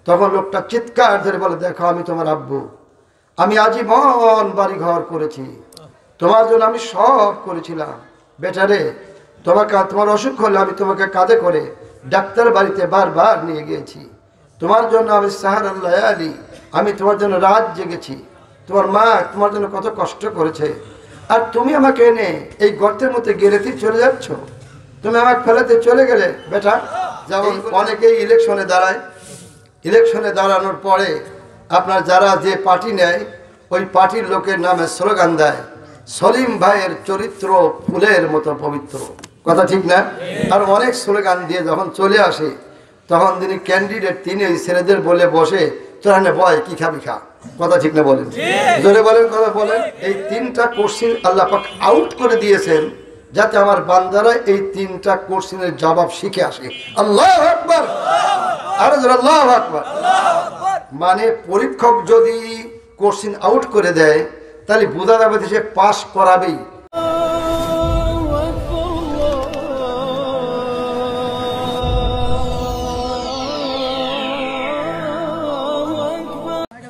তখন লোকটা চিৎকার ধরে বলে, দেখো আমি তোমার আব্বু, আমি আজীবন বাড়ি ঘর করেছি, তোমার জন্য আমি সব করেছিলাম। বেটারে, তোমার অসুখ হলে আমি তোমাকে কাঁধে করে ডাক্তার বাড়িতে বারবার নিয়ে গিয়েছি। তোমার জন্য আমি সাহারাল লায়ালি, আমি তোমার জন্য রাত জেগেছি। তোমার মা তোমার জন্য কত কষ্ট করেছে, আর তুমি আমাকে এনে এই গর্তের মধ্যে গেড়েতে চলে যাচ্ছ, তুমি আমাকে ফেলাতে চলে গেলে। বেটা, যেমন অনেকেই ইলেকশনে দাঁড়ায়, ইলেকশনে দাঁড়ানোর পরে আপনার যারা যে পার্টি নেয় ওই পার্টির লোকের নামে স্লোগান দেয়, সলিম ভাইয়ের চরিত্র ফুলের মতো পবিত্র। কথা ঠিক না? আর অনেক স্লোগান দিয়ে যখন চলে আসে তখন তিনি ক্যান্ডিডেট, তিনি ওই ছেলেদের বলে বসে, তোরা বয় কি খাবি খা। কথা ঠিক না বলেন? জোরে বলেন, কথা বলেন। এই তিনটা কোশ্চিন আল্লাহ পাক আউট করে দিয়েছেন যাতে আমার বান্দারা এই তিনটা কোশ্চিনের জবাব শিখে আসে। আল্লাহু আকবার, আরে জোরে আল্লাহু আকবার। মানে পরীক্ষক যদি কোশ্চিন আউট করে দেয় তাহলে বোঝা যাবে সে পাস করাবেই।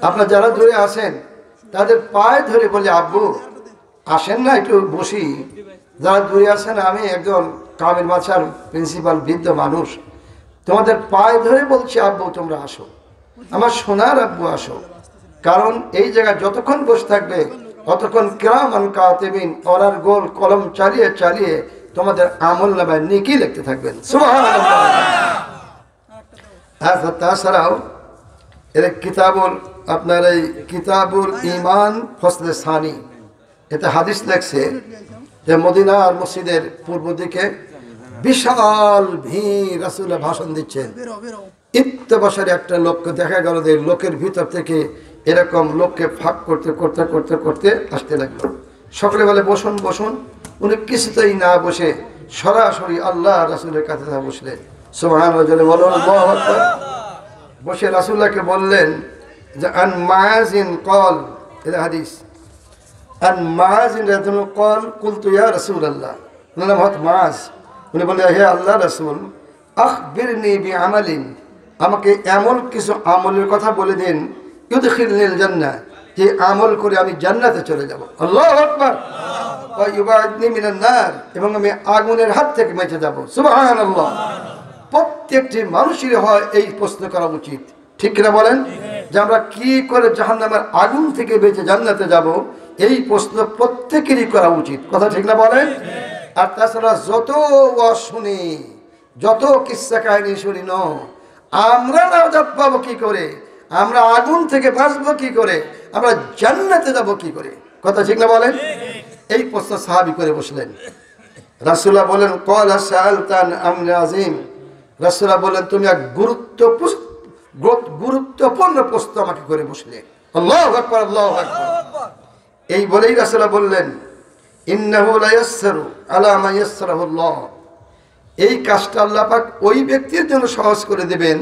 আপনার যারা দূরে আসেন তাদের পায়ে ধরে বলে, আব্বু আসেন না একটু বসি। যারা দূরে আসেন, আমি একজন কামিল মাছার প্রিন্সিপাল বৃদ্ধ মানুষ, তোমাদের পায়ে ধরে বলছি, আব্বু তোমরা আসো, আমার সোনার আব্বু আসো। কারণ এই জায়গায় যতক্ষণ বসে থাকবে ততক্ষণ কিরামান কাতিবিন ওরার গোল কলম চালিয়ে চালিয়ে তোমাদের আমল নামায় নেকি লিখতে থাকবেন। সুবহানাল্লাহ। তাছাড়াও এর কিতাবুল, আপনার এই কিতাবুল ঈমান ফসলে সানি, এতে হাদিস লেখছে যে মদিনার মসজিদের পূর্ব দিকে বিশাল ভিড়, রাসূলের ভাষণ দিচ্ছেন। ইত্তেবাসারে একটা লোককে দেখা গেল যে লোকের ভিতর থেকে এরকম লোককে ফাঁক করতে করতে করতে করতে আসতে লাগলো। সকলে বলে বসুন বসুন, উনি কিছুতেই না বসে সরাসরি আল্লাহ রাসূলের কাছে বসলেন। সুবহানাল্লাহ বলুন, আল্লাহু আকবার। বসে রাসূলকে বললেন যে আন মাযিন কল, এটা হাদিস, আন মাযিন রাদিয়াল্লাহু কল কুলতু ইয়া রাসূলুল্লাহ, নাম হত মায। উনি বললেন, হে আল্লাহ রাসূল, আখবিরনি বিআমালিন, আমাকে এমন কিছু আমলের কথা বলে দিন, ইউদখিলনিল জান্নাহ, যে আমল করে আমি জান্নাতে চলে যাব। আল্লাহু আকবার। ওয়া ইউবাইদনি মিনান নার, এবং আমি আগুনের হাত থেকে বেঁচে যাব। সুবহানাল্লাহ। প্রত্যেকটি মানুষেরই হয় এই প্রশ্ন করা উচিত, ঠিক কিনা বলেন? যে আমরা কি করে জাহান্নামের আগুন থেকে বেঁচে জান্নাতে যাব, এই প্রশ্ন প্রত্যেকেরই করা উচিত। কথা ঠিক না বলেন? আর তাছাড়া যত ওয়াজ শুনি, যত কিসসা কাহিনী শুনি, আমরা নাজাত পাবো কি করে, আমরা আগুন থেকে বাঁচবো কি করে, আমরা জান্নাতে যাব কি করে? কথা ঠিক না বলেন? এই প্রশ্ন সাহাবী করে বসলেন। রাসূলুল্লাহ বলেন, ক্বালা সাআলতান আমর আযীম, রাসূলুল্লাহ বলেন, তুমি এক গুরুত্বপূর্ণ প্রশ্ন আমাকে করে বসলে। আল্লাহু আকবার, আল্লাহু আকবার। এই বলেই রাসূলুল্লাহ বললেন, ইন্নাহু লা ইয়াসসারু আলা মা ইয়াসসারাহুল্লাহ, এই কাজটা আল্লাহ পাক ওই ব্যক্তির জন্য সহজ করে দেবেন,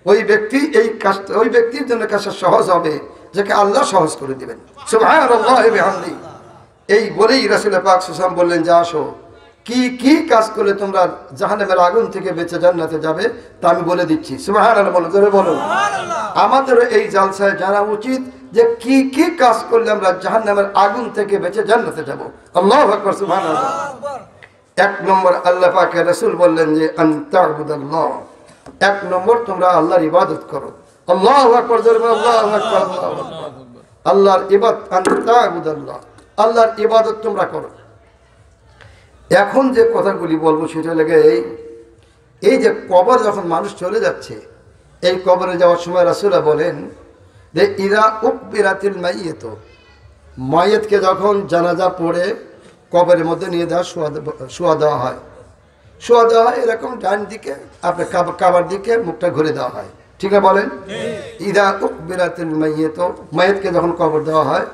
ওই ব্যক্তি এই কাজটা, ওই ব্যক্তির জন্য কাজটা সহজ হবে যাকে আল্লাহ সহজ করে দিবেন। সুবহানাল্লাহি ওয়া বিহামদিহি। এই বলেই রাসূল পাক সাল্লাল্লাহু আলাইহি ওয়াসাল্লাম বললেন যে আসো, কি কি কাজ করলে তোমরা জাহান্নামের আগুন থেকে বেঁচে জান্নাতে যাবে তা আমি বলে দিচ্ছি। সুবহানাল্লাহ বলো, জোরে বলো। আমাদের এই জালসায় জানা উচিত যে কি কি কাজ করলে আমরা জাহান্নামের আগুন থেকে বেঁচে জান্নাতে যাব। আল্লাহু আকবার, সুবহানাল্লাহ। এক নম্বর, আল্লাহ পাকের রাসূল বললেন যে আনতা'বুদাল্লাহ, এক নম্বর তোমরা আল্লাহর ইবাদত করো। আল্লাহু আকবার, জোরে বলো, আল্লাহু আকবার, আল্লাহু আকবার। আল্লাহর ইবাদত, আনতা'বুদাল্লাহ, আল্লাহর ইবাদত তোমরা করো। এখন যে কথাগুলি বলবো সেটা লেগে এই যে কবর যখন মানুষ চলে যাচ্ছে, এই কবরে যাওয়ার সময় রাসূলুল্লাহ বলেন যে ইরা উকবিরাতিল মাইয়িত, মাইয়িতকে যখন জানাজা পড়ে কবরের মধ্যে নিয়ে শোয়া দেওয়া হয়, এরকম ডান দিকে আপনার কাবার দিকে মুখটা ঘুরে দেওয়া হয়, ঠিক আছে বলেন? ইরা উকবিরাতিল মাইয়িত, মাইয়িতকে যখন কবর দেওয়া হয়,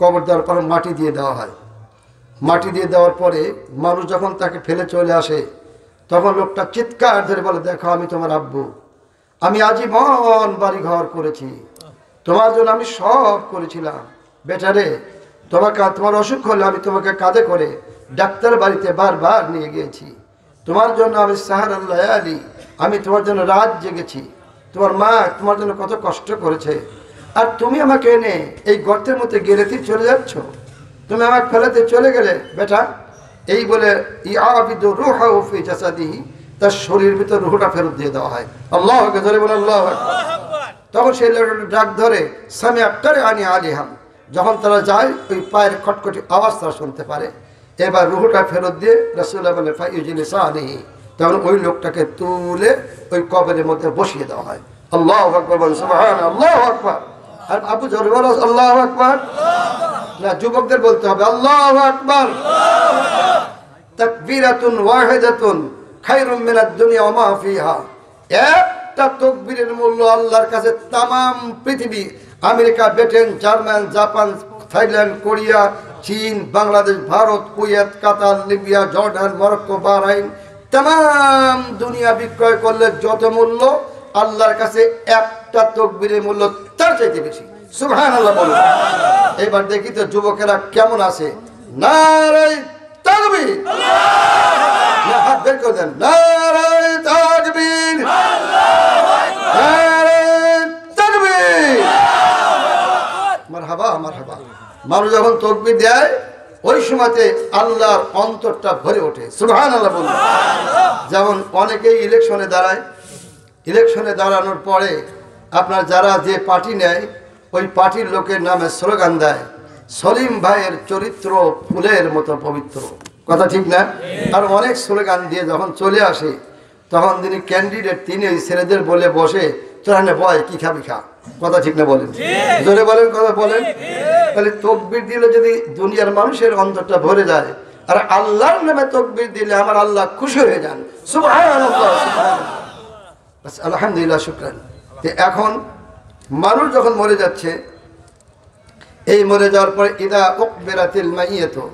কবর দেওয়ার পর মাটি দিয়ে দেওয়া হয়। মাটি দিয়ে দেওয়ার পরে মানুষ যখন তাকে ফেলে চলে আসে তখন লোকটা চিৎকার ধরে বলে, দেখো আমি তোমার আব্বু, আমি আজীবন বাড়ি ঘর করেছি, তোমার জন্য আমি সব করেছিলাম। বেটারে, তোমার অসুখ হলে আমি তোমাকে কাঁধে করে ডাক্তার বাড়িতে বারবার নিয়ে গিয়েছি। তোমার জন্য আমি সাহারাল লায়ালি, আমি তোমার জন্য রাত জেগেছি। তোমার মা তোমার জন্য কত কষ্ট করেছে, আর তুমি আমাকে এনে এই গর্তের মধ্যে গেলেতেই চলে যাচ্ছ, তুমি আমাকে ফেলাতে চলে গেলে বেটা। এই বলে ইয়াবিদু রূহাহু ফি জাসাদিহি, তার শরীরের ভিতর রূহটা ফেরত দিয়ে দেওয়া হয়। আল্লাহু আকবার, জোরে বলে আল্লাহু আকবার। তখন সেই লোকটা ডাক ধরে সামিআ কারআনি আলিহাম, যখন তারা যায় ওই পায়ের খটখটি আওয়াজ তারা শুনতে পারে। এবার রূহটা ফেরত দিয়ে রাসূলুল্লাহ বলে ফাইউজলিসানিহি, তখন ওই লোকটাকে তুলে ওই কবরের মধ্যে বসিয়ে দেওয়া হয়। আল্লাহু আকবার বলেন, সুবহানাল্লাহ, আল্লাহু আকবার। আর আবু জোরে বলো আল্লাহু আকবার। না, যুবকদের বলতে হবে আল্লাহু আকবার। তাকবীরাতুন ওয়াহিদাতুন খায়রুম মিনাদ দুনিয়া ওয়া মা ফিহা। একটা তাকবীরের মূল্য আল্লাহর কাছে तमाम পৃথিবী, America, Britain, German, Japan, Thailand, Korea, চীন, বাংলাদেশ, ভারত, কুয়েত, কাতার, লিবিয়া, জর্ডান, মরক্কো, বাহরাইন, तमाम দুনিয়া বিক্রয় করলে যত মূল্য আল্লাহর কাছে একটা তাকবীরের মূল্য তার চাইতে বেশি। সুবহানাল্লাহ বলুন। এবার দেখি তো যুবকেরা কেমন আছে। নারে তাকবীর, আল্লাহু হাত বের করে দেন। নারে তাকবীর, নারে তাকবীর, মারহাবা মারহাবা। মানুষ যখন তাকবীর দেয় ওই সময়তে আল্লাহর অন্তরটা ভরে ওঠে। সুবহানাল্লাহ বলুন। যেমন অনেকেই ইলেকশনে দাঁড়ায়, ইলেকশনে দাঁড়ানোর পরে আপনার যারা যে পার্টি নেয় ওই পার্টির লোকের নামে স্লোগান দেয়, সলিম ভাইয়ের চরিত্র ফুলের মতো পবিত্র। কথা ঠিক না? আর অনেক স্লোগান দিয়ে যখন চলে আসে তখন তিনি ক্যান্ডিডেট, তিনি ওই ছেলেদের বলে বসে, তোরা বয় কি খাবি খা। কথা ঠিক না বলেন? জোরে বলেন, কথা বলেন। তাহলে তাকবীর দিলে যদি দুনিয়ার মানুষের অন্তরটা ভরে যায়, আর আল্লাহর নামে তাকবীর দিলে আমার আল্লাহ খুশি হয়ে যান। সুবহানাল্লাহ, সুবহানাল্লাহ, আলহামদুলিল্লাহ, শুকরান। এখন মানুষ যখন মরে যাচ্ছে, এই মরে যাওয়ার পরে ইদা উকবিরাতিল মাইয়াতু,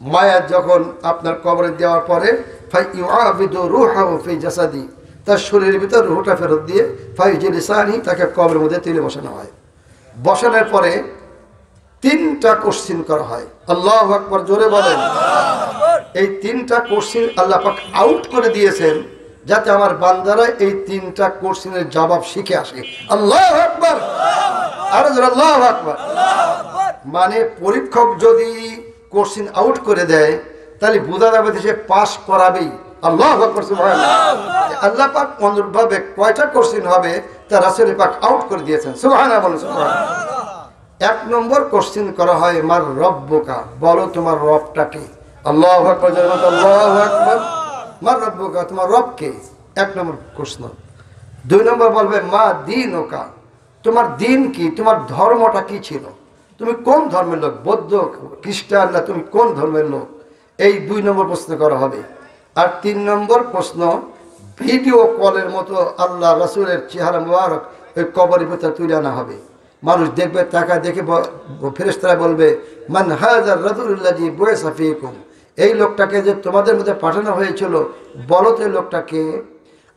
মায়াত যখন আপনার কবরে দেওয়ার পরে ফাইউআবিদু রূহাহু ফি জাসাদি, তার শরীরের ভিতর রূহটা ফেরত দিয়ে ফাইউজলিসানি, তাকে কবরের মধ্যে তুলে বসানো হয়। বসানোর পরে 3টা কোশ্চিন করা হয়। আল্লাহু আকবার, জোরে বলেন। এই 3টা কোশ্চিন আল্লাহ পাক আউট করে দিয়েছেন যাতে আমার বান্দারা এই 3টা কোশ্চিনের জবাব শিখে আসে। আল্লাহু আকবার, আরো জোরে আল্লাহু আকবার। মানে পরীক্ষক যদি কোশ্চিন আউট করে দেয় তাহলে বোঝা যাবে সে পাস করাবেই। আল্লাহু আকবার, সুবহানাল্লাহ। আল্লাহ পাক অনুরূপভাবে কয়টা কোশ্চিন হবে তা রাসূল পাক আউট করে দিয়েছেন। সুবহানাল্লাহ বলেন, সুবহানাল্লাহ। 1 নম্বর কোশ্চিন করা হয় মার রব্বুকা, বলো তোমার রবটা কে। আল্লাহু আকবার, আল্লাহু আকবার। মার রব্বুকা, তোমার রব কে, 1 নম্বর প্রশ্ন। 2 নম্বর বলবে মা দীনুকা, তোমার দিন কি, তোমার ধর্মটা কি ছিল, তুমি কোন ধর্মের লোক, বৌদ্ধ, খ্রিস্টান, না তুমি কোন ধর্মের লোক। এই 2 নম্বর প্রশ্ন করা হবে। আর 3 নম্বর প্রশ্ন ভিডিও কলের মতো আল্লাহ রাসূলের চেহারা মুবারক ওই কবরের ভিতরে তুলে আনা হবে। মানুষ দেখবে, টাকা দেখে ফেরেশতারা বলবে মান হাযার রাজুলুল্লাযী বুইসা ফীকুম, এই লোকটাকে যে তোমাদের মধ্যে পাঠানো হয়েছিল বলো তো এই লোকটাকে।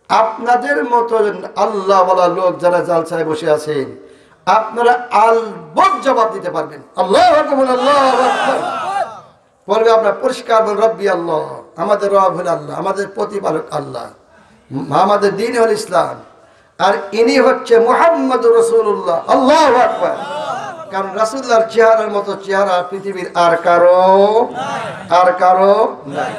আপনাদের মতো আল্লাহ ওয়ালা লোক যারা জালসায় বসে আছেন আপনারা আলবৎ জবাব দিতে পারবেন। আল্লাহু আকবার, আল্লাহু আকবার। বলবে আপনার পরিষ্কার বল, রব্বি আল্লাহ, আমাদের রব হল আল্লাহ, আমাদের প্রতিপালক আল্লাহ, আমাদের দ্বীন হল ইসলাম, আর ইনি হচ্ছে মুহাম্মদুর রাসূলুল্লাহ। আল্লাহু আকবার। কারণ রাসূলুল্লাহর চেহারার মতো চেহারা পৃথিবীর আর কারো নাই।